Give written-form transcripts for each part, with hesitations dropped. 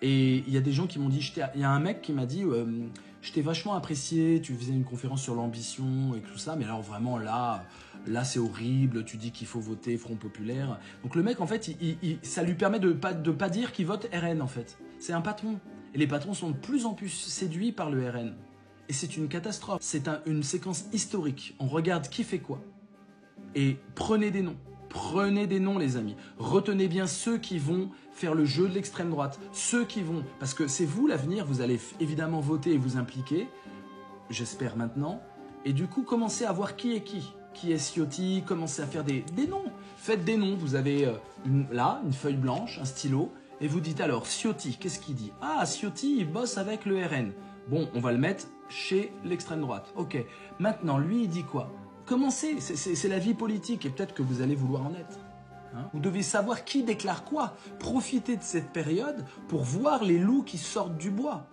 Et il y a des gens qui m'ont dit, il y a un mec qui m'a dit, je t'ai vachement apprécié, tu faisais une conférence sur l'ambition et tout ça, mais alors vraiment là c'est horrible, tu dis qu'il faut voter Front Populaire. Donc le mec en fait, ça lui permet de pas dire qu'il vote RN en fait. C'est un patron. Et les patrons sont de plus en plus séduits par le RN. Et c'est une catastrophe. C'est une séquence historique. On regarde qui fait quoi. Et prenez des noms. Prenez des noms, les amis. Retenez bien ceux qui vont faire le jeu de l'extrême droite. Ceux qui vont... Parce que c'est vous l'avenir, vous allez évidemment voter et vous impliquer. J'espère maintenant. Et du coup, commencez à voir qui est qui. Qui est Ciotti, commencez à faire des noms. Faites des noms. Vous avez là, une feuille blanche, un stylo. Et vous dites alors, Ciotti, qu'est-ce qu'il dit? Ah, Ciotti, il bosse avec le RN. Bon, on va le mettre chez l'extrême droite. Ok. Maintenant, lui, il dit quoi? Commencez, c'est la vie politique et peut-être que vous allez vouloir en être. Hein, vous devez savoir qui déclare quoi. Profitez de cette période pour voir les loups qui sortent du bois.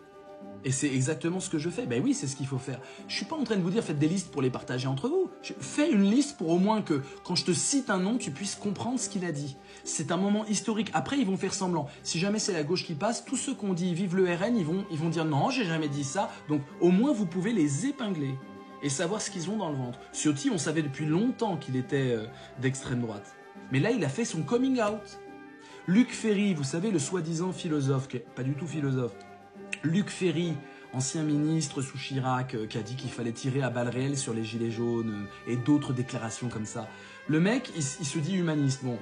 Et c'est exactement ce que je fais. Ben oui, c'est ce qu'il faut faire. Je suis pas en train de vous dire faites des listes pour les partager entre vous. Fais une liste pour au moins que quand je te cite un nom, tu puisses comprendre ce qu'il a dit. C'est un moment historique. Après, ils vont faire semblant. Si jamais c'est la gauche qui passe, tous ceux qu'on dit vive le RN, ils vont dire non, j'ai jamais dit ça. Donc au moins vous pouvez les épingler et savoir ce qu'ils ont dans le ventre. Ciotti, on savait depuis longtemps qu'il était d'extrême droite. Mais là, il a fait son coming out. Luc Ferry, vous savez, le soi-disant philosophe, qui n'est pas du tout philosophe. Luc Ferry, ancien ministre sous Chirac, qui a dit qu'il fallait tirer à balles réelles sur les gilets jaunes et d'autres déclarations comme ça. Le mec, il se dit humaniste. Bon,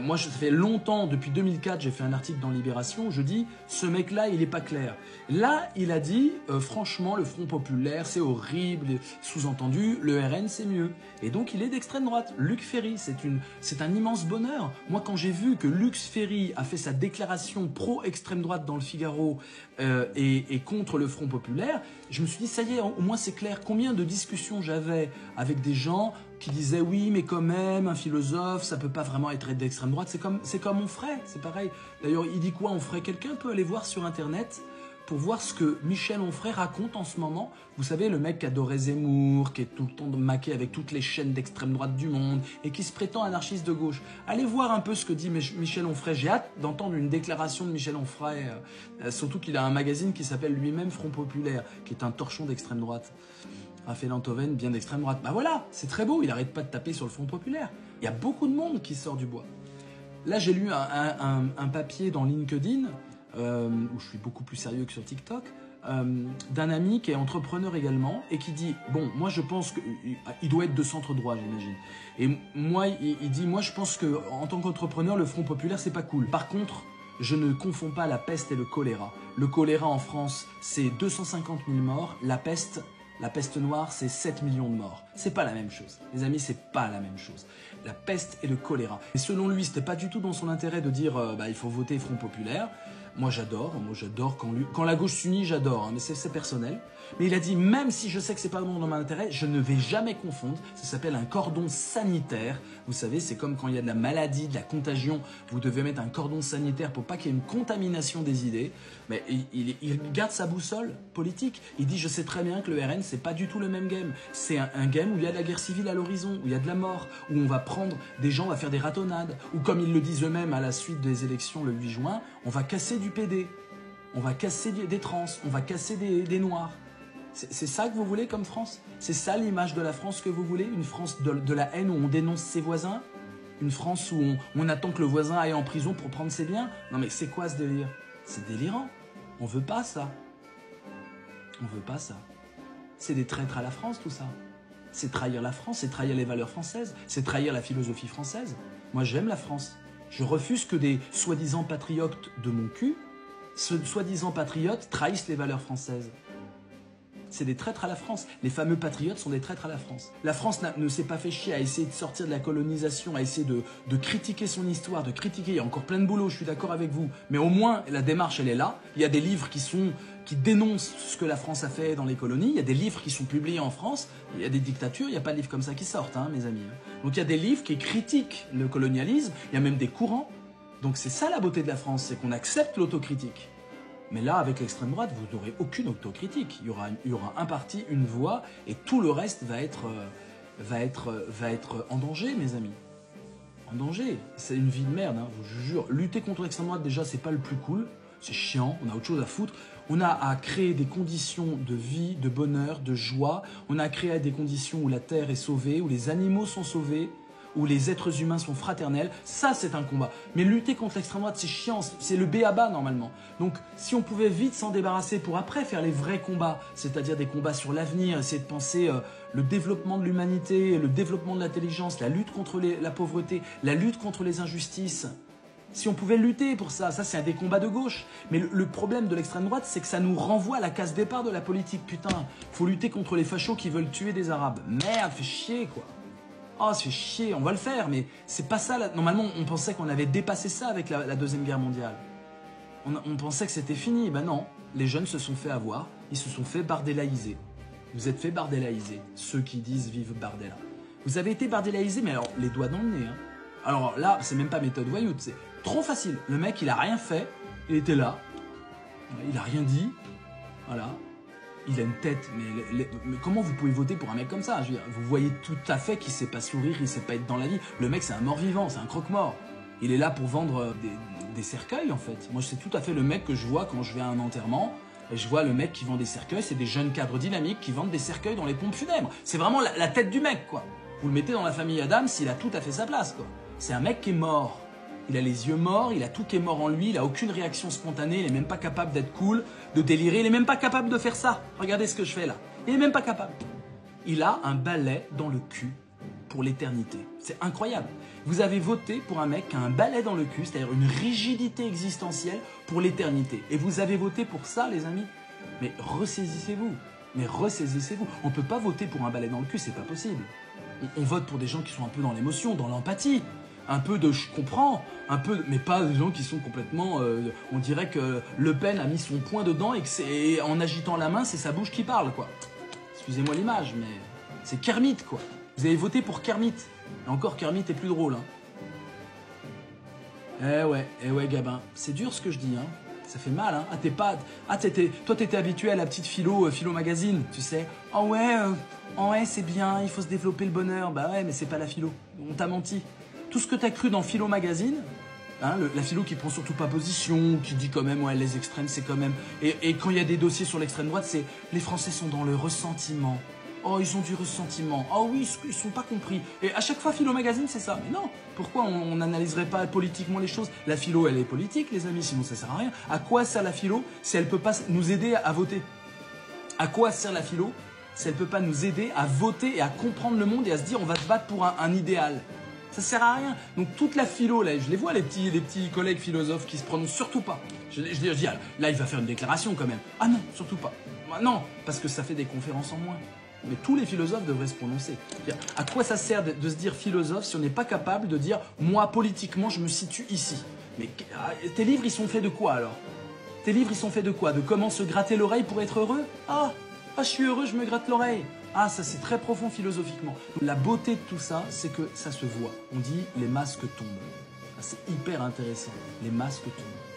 moi, ça fait longtemps, depuis 2004, j'ai fait un article dans Libération où je dis « ce mec-là, il est pas clair ». Là, il a dit « franchement, le Front Populaire, c'est horrible », sous-entendu « le RN, c'est mieux ». Et donc, il est d'extrême droite. Luc Ferry, c'est un immense bonheur. Moi, quand j'ai vu que Luc Ferry a fait sa déclaration pro-extrême droite dans le Figaro et contre le Front Populaire, je me suis dit « ça y est, au moins c'est clair ». Combien de discussions j'avais avec des gens qui disaient oui mais quand même un philosophe ça peut pas vraiment être d'extrême droite, c'est comme Onfray, c'est pareil. D'ailleurs il dit quoi Onfray? Quelqu'un peut aller voir sur internet pour voir ce que Michel Onfray raconte en ce moment. Vous savez, le mec qui adorait Zemmour, qui est tout le temps maqué avec toutes les chaînes d'extrême droite du monde et qui se prétend anarchiste de gauche. Allez voir un peu ce que dit Michel Onfray. J'ai hâte d'entendre une déclaration de Michel Onfray, surtout qu'il a un magazine qui s'appelle lui-même Front Populaire, qui est un torchon d'extrême droite. Raphaël Antoven, bien d'extrême droite. Bah voilà, c'est très beau, il arrête pas de taper sur le Front Populaire. Il y a beaucoup de monde qui sort du bois. Là, j'ai lu un papier dans LinkedIn, où je suis beaucoup plus sérieux que sur TikTok, d'un ami qui est entrepreneur également, et qui dit, bon, moi je pense qu'il doit être de centre droit, j'imagine. Et moi, il dit, moi je pense que en tant qu'entrepreneur, le Front Populaire, c'est pas cool. Par contre, je ne confonds pas la peste et le choléra. Le choléra en France, c'est 250 000 morts, la peste noire, c'est 7 millions de morts. C'est pas la même chose. Les amis, c'est pas la même chose. La peste et le choléra. Et selon lui, c'était pas du tout dans son intérêt de dire il faut voter Front Populaire. Moi, j'adore quand la gauche s'unit, j'adore, hein, mais c'est personnel. Mais il a dit, même si je sais que c'est pas dans mon intérêt, je ne vais jamais confondre. Ça s'appelle un cordon sanitaire. Vous savez, c'est comme quand il y a de la maladie, de la contagion. Vous devez mettre un cordon sanitaire pour pas qu'il y ait une contamination des idées. Mais il garde sa boussole politique. Il dit, je sais très bien que le RN, c'est pas du tout le même game. C'est un game où il y a de la guerre civile à l'horizon, où il y a de la mort, où on va prendre des gens, on va faire des ratonnades, ou comme ils le disent eux-mêmes à la suite des élections le 8 juin, on va casser du PD, on va casser des trans, on va casser des noirs. C'est ça que vous voulez comme France? C'est ça l'image de la France que vous voulez? Une France de la haine où on dénonce ses voisins? Une France où on attend que le voisin aille en prison pour prendre ses biens? Non mais c'est quoi ce délire? C'est délirant. On veut pas ça. On veut pas ça. C'est des traîtres à la France tout ça. C'est trahir la France, c'est trahir les valeurs françaises, c'est trahir la philosophie française. Moi j'aime la France. Je refuse que des soi-disant patriotes de mon cul, soi-disant patriotes, trahissent les valeurs françaises. C'est des traîtres à la France. Les fameux patriotes sont des traîtres à la France. La France ne s'est pas fait chier à essayer de sortir de la colonisation, à essayer de critiquer son histoire, de critiquer. Il y a encore plein de boulot, je suis d'accord avec vous. Mais au moins, la démarche, elle est là. Il y a des livres qui dénoncent ce que la France a fait dans les colonies. Il y a des livres qui sont publiés en France. Il y a des dictatures, il n'y a pas de livres comme ça qui sortent, hein, mes amis. Donc il y a des livres qui critiquent le colonialisme. Il y a même des courants. Donc c'est ça la beauté de la France, c'est qu'on accepte l'autocritique. Mais là, avec l'extrême droite, vous n'aurez aucune autocritique. Il y aura un parti, une voix, et tout le reste va être en danger, mes amis. En danger. C'est une vie de merde, hein, je vous jure. Lutter contre l'extrême droite, déjà, c'est pas le plus cool. c'est chiant, on a autre chose à foutre. On a à créer des conditions de vie, de bonheur, de joie. On a à créer des conditions où la terre est sauvée, où les animaux sont sauvés, où les êtres humains sont fraternels. Ça, c'est un combat. Mais lutter contre l'extrême droite, c'est chiant, c'est le b.a.-ba normalement. Donc, si on pouvait vite s'en débarrasser pour après faire les vrais combats, c'est-à-dire des combats sur l'avenir, essayer de penser le développement de l'humanité, le développement de l'intelligence, la lutte contre la pauvreté, la lutte contre les injustices. Si on pouvait lutter pour ça, ça c'est des combats de gauche. Mais le problème de l'extrême droite, c'est que ça nous renvoie à la case départ de la politique. Putain, faut lutter contre les fachos qui veulent tuer des Arabes. Merde, fait chier quoi. Oh, ça fait chier, on va le faire, mais c'est pas ça. Normalement, on pensait qu'on avait dépassé ça avec la Deuxième Guerre mondiale. On pensait que c'était fini. Ben non, les jeunes se sont fait avoir, ils se sont fait bardélaïser. Vous êtes fait bardélaïser, ceux qui disent vive Bardella. Vous avez été bardélaïsés, mais alors les doigts dans le nez. Hein. Alors là, c'est même pas méthode voyoute, c'est trop facile. Le mec, il a rien fait, il était là, il a rien dit, voilà. Il a une tête, mais comment vous pouvez voter pour un mec comme ça? Je veux dire, vous voyez tout à fait qu'il sait pas sourire, il sait pas être dans la vie. Le mec, c'est un mort-vivant, c'est un croque-mort. Il est là pour vendre des cercueils, en fait. Moi, c'est tout à fait le mec que je vois quand je vais à un enterrement. Et je vois le mec qui vend des cercueils, c'est des jeunes cadres dynamiques qui vendent des cercueils dans les pompes funèbres. C'est vraiment la tête du mec, quoi. Vous le mettez dans la famille Adams, il a tout à fait sa place, quoi. C'est un mec qui est mort. Il a les yeux morts, il a tout qui est mort en lui, il a aucune réaction spontanée, il est même pas capable d'être cool, de délirer, il est même pas capable de faire ça. Regardez ce que je fais là. Il est même pas capable. Il a un balai dans le cul pour l'éternité. C'est incroyable. Vous avez voté pour un mec qui a un balai dans le cul, c'est-à-dire une rigidité existentielle pour l'éternité. Et vous avez voté pour ça, les amis. Mais ressaisissez-vous. Mais ressaisissez-vous. On ne peut pas voter pour un balai dans le cul, c'est pas possible. On vote pour des gens qui sont un peu dans l'émotion, dans l'empathie. Un peu de je comprends, un peu, mais pas des gens qui sont complètement. On dirait que Le Pen a mis son poing dedans et que c'est en agitant la main, c'est sa bouche qui parle, quoi. Excusez-moi l'image, mais c'est Kermit, quoi. Vous avez voté pour Kermit. Et encore, Kermit est plus drôle, hein. Eh ouais, Gabin. C'est dur ce que je dis, hein. Ça fait mal, hein. Ah, t'es pas. Ah, toi, t'étais habitué à la petite philo magazine, tu sais. Oh ouais, c'est bien, il faut se développer le bonheur. Bah ouais, mais c'est pas la philo. On t'a menti. Tout ce que t'as cru dans Philo Magazine, hein, la philo qui prend surtout pas position, qui dit quand même, ouais, les extrêmes, c'est quand même... Et quand il y a des dossiers sur l'extrême droite, c'est les Français sont dans le ressentiment. Oh, ils ont du ressentiment. Oh oui, ils sont pas compris. Et à chaque fois, Philo Magazine, c'est ça. Mais non, pourquoi on n'analyserait pas politiquement les choses? La philo, elle est politique, les amis, sinon ça sert à rien. À quoi sert la philo si elle peut pas nous aider à voter? À quoi sert la philo si elle peut pas nous aider à voter et à comprendre le monde et à se dire on va se battre pour un idéal? Ça sert à rien. Donc toute la philo, là, je les vois, les petits collègues philosophes qui se prononcent surtout pas. Je dis, là, il va faire une déclaration quand même. Ah non, surtout pas. Non, parce que ça fait des conférences en moins. Mais tous les philosophes devraient se prononcer. À quoi ça sert de se dire philosophe si on n'est pas capable de dire moi, politiquement, je me situe ici? Mais tes livres, ils sont faits de quoi alors? Tes livres, ils sont faits de quoi? De comment se gratter l'oreille pour être heureux? Ah, je suis heureux, je me gratte l'oreille. Ah, ça c'est très profond philosophiquement. La beauté de tout ça, c'est que ça se voit. On dit les masques tombent. C'est hyper intéressant. Les masques tombent.